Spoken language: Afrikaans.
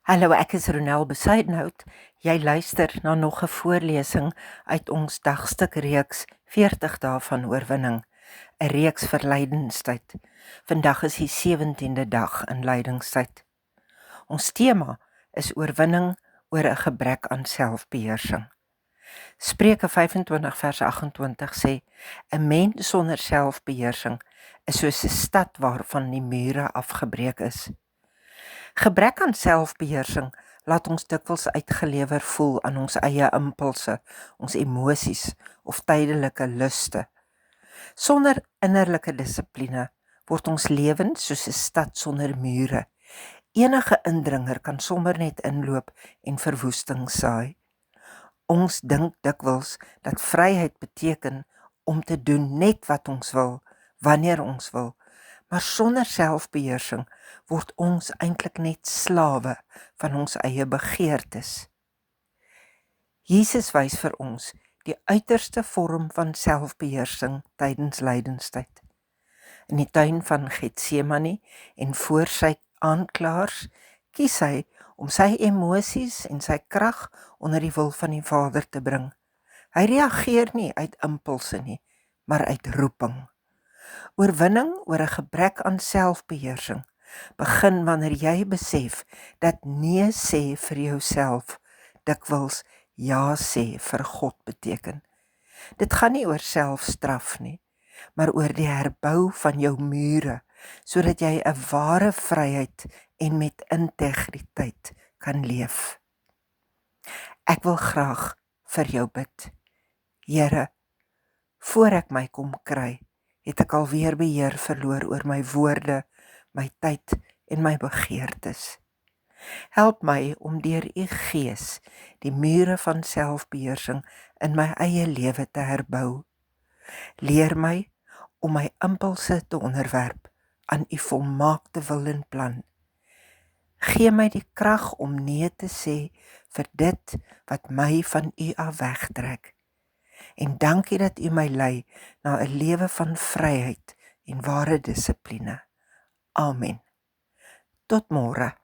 Hallo, ek is Ronel Besuidenhout. Jy luister na nog 'n voorlesing uit ons dagstukreeks 40 dae van oorwinning, 'n reeks vir lydenstyd. Vandag is die 17de dag in lydingstyd. Ons tema is oorwinning oor 'n gebrek aan selfbeheersing. Spreuke 25 vers 28 sê: 'n mens sonder selfbeheersing is soos 'n stad waarvan die mure afgebreek is. Gebrek aan selfbeheersing laat ons dikwels uitgelewer voel aan ons eie impulse, ons emosies of tydelike luste. Sonder innerlike dissipline word ons lewens soos 'n stad sonder mure. Enige indringer kan sommer net inloop en verwoesting saai. Ons dink dikwels dat vryheid beteken om te doen net wat ons wil, wanneer ons wil, maar sonder selfbeheersing word ons eintlik net slawe van ons eie begeertes. Jesus wys vir ons die uiterste vorm van selfbeheersing tydens lydenstyd. In die tuin van Getsemane en voor sy aanklaers kies hy om sy emosies en sy krag onder die wil van die Vader te bring. Hy reageer nie uit impulse nie, maar uit roeping. Oorwinning oor 'n gebrek aan selfbeheersing begin wanneer jy besef dat nee sê vir jouself dikwels ja sê vir God beteken. Dit gaan nie oor selfstraf nie, maar oor die herbou van jou mure, sodat jy 'n ware vryheid en met integriteit kan leef. Ek wil graag vir jou bid. Here, voor ek my kom kry, het ek alweer beheer verloor oor my woorde, my tyd en my begeertes. Help my om deur U Gees die mure van selfbeheersing in my eie lewe te herbou. Leer my om my impulse te onderwerp aan U volmaakte wil en plan. Gee my die krag om nee te sê vir dit wat my van U af wegtrek. En dankie dat U my lei na 'n lewe van vryheid en ware dissipline. Amen. Tot môre.